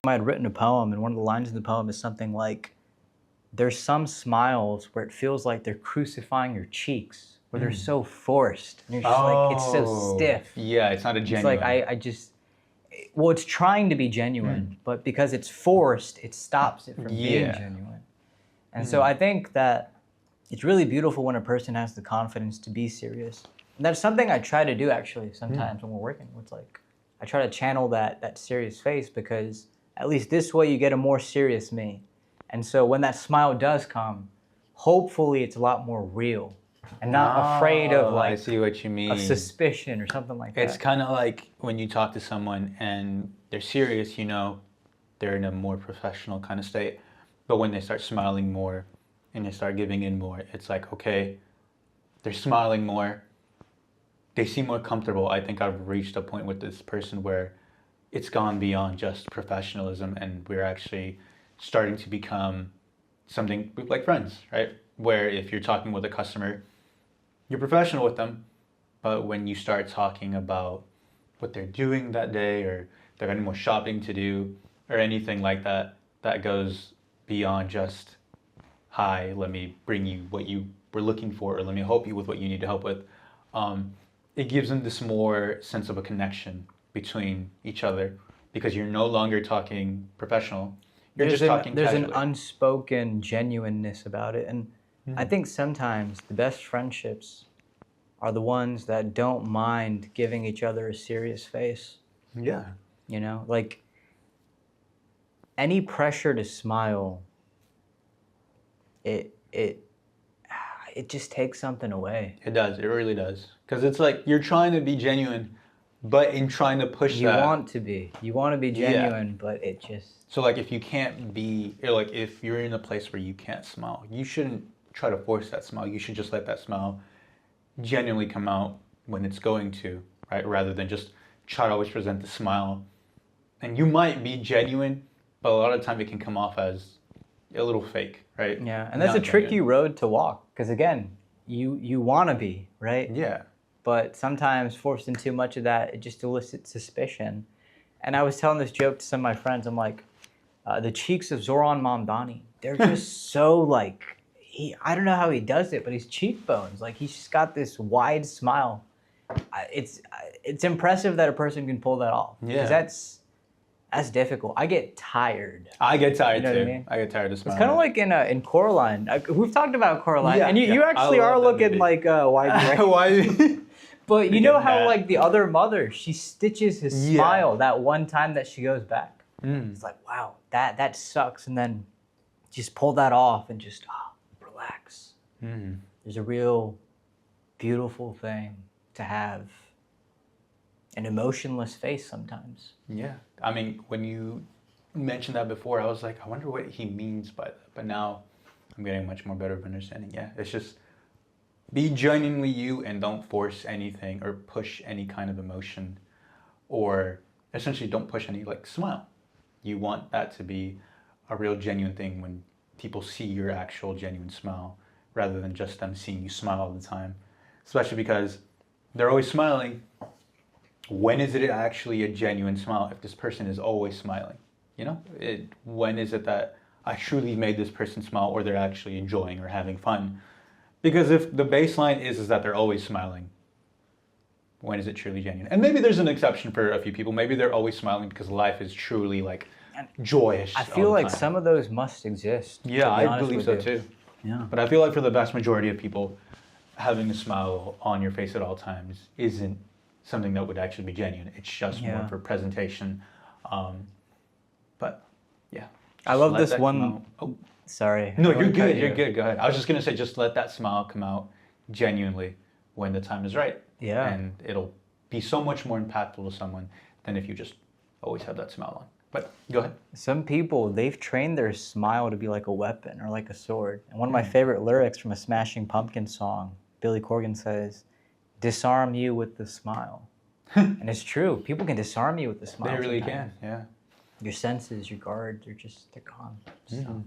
I had written a poem, and one of the lines in the poem is something like, there's some smiles where it feels like they're crucifying your cheeks, where they're so forced, and you're just like, it's so stiff. Yeah, it's not a genuine. It's like, I just, well, it's trying to be genuine, but because it's forced, it stops it from being genuine. And so I think that it's really beautiful when a person has the confidence to be serious. And that's something I try to do actually sometimes when we're working. It's like, I try to channel that serious face, because at least this way you get a more serious me. And so when that smile does come, hopefully it's a lot more real and not afraid of like, I see what you mean. Of suspicion or something like that. It's kind of like when you talk to someone and they're serious, you know, they're in a more professional kind of state. But when they start smiling more and they start giving in more, it's like, okay, they're smiling more. They seem more comfortable. I think I've reached a point with this person where it's gone beyond just professionalism, and we're actually starting to become something like friends, right? Where if you're talking with a customer, you're professional with them, but when you start talking about what they're doing that day, or they're got any more shopping to do, or anything like that, that goes beyond just, hi, let me bring you what you were looking for, or let me help you with what you need to help with. It gives them this more sense of a connection between each other, because you're no longer talking professional. You're just talking casually. There's an unspoken genuineness about it. And I think sometimes the best friendships are the ones that don't mind giving each other a serious face. Yeah. You know, like any pressure to smile, it just takes something away. It does. It really does. Because it's like you're trying to be genuine, but in trying to push you want to be genuine, but it just... So like if you can't be, or like if you're in a place where you can't smile, you shouldn't try to force that smile. You should just let that smile genuinely come out when it's going to, right? Rather than just try to always present the smile. And you might be genuine, but a lot of the time it can come off as a little fake, right? Yeah, and that's a tricky road to walk, because again, you want to be, right? Yeah. But sometimes forced in too much of that, it just elicits suspicion. And I was telling this joke to some of my friends. I'm like, the cheeks of Zoran Mamdani, they're just so like, I don't know how he does it, but his cheekbones, like he's just got this wide smile. It's impressive that a person can pull that off. Yeah. Because that's difficult. I get tired. I get tired too. What I mean? I get tired of smiling. It's kind of like in Coraline. We've talked about Coraline, and you actually are looking like Why? Why? But you know how like the other mother, she stitches his smile that one time that she goes back. It's like, wow, that sucks. And then just pull that off and just relax. There's a real beautiful thing to have an emotionless face sometimes. Yeah. I mean, when you mentioned that before, I was like, I wonder what he means by that. But now I'm getting much more better of understanding. Yeah, it's just be genuinely you and don't force anything or push any kind of emotion, or essentially don't push any, like, smile. You want that to be a real genuine thing when people see your actual genuine smile, rather than just them seeing you smile all the time. Especially because they're always smiling. When is it actually a genuine smile if this person is always smiling? You know, when is it that I truly made this person smile, or they're actually enjoying or having fun? Because if the baseline is that they're always smiling, when is it truly genuine? And maybe there's an exception for a few people. Maybe they're always smiling because life is truly like joyous. I feel like some of those must exist. Yeah, I believe so too. Yeah. But I feel like for the vast majority of people, having a smile on your face at all times isn't something that would actually be genuine. It's just more for presentation. But yeah. I love this one. Sorry. No, you're good. You're good. Go ahead. I was just going to say, just let that smile come out genuinely when the time is right. Yeah. And it'll be so much more impactful to someone than if you just always have that smile on. But go ahead. Some people, they've trained their smile to be like a weapon or like a sword. And one of my favorite lyrics from a Smashing Pumpkins song, Billy Corgan says, "Disarm you with the smile." And it's true. People can disarm you with the smile. They really can, yeah. Your senses, your guards, they're gone. So.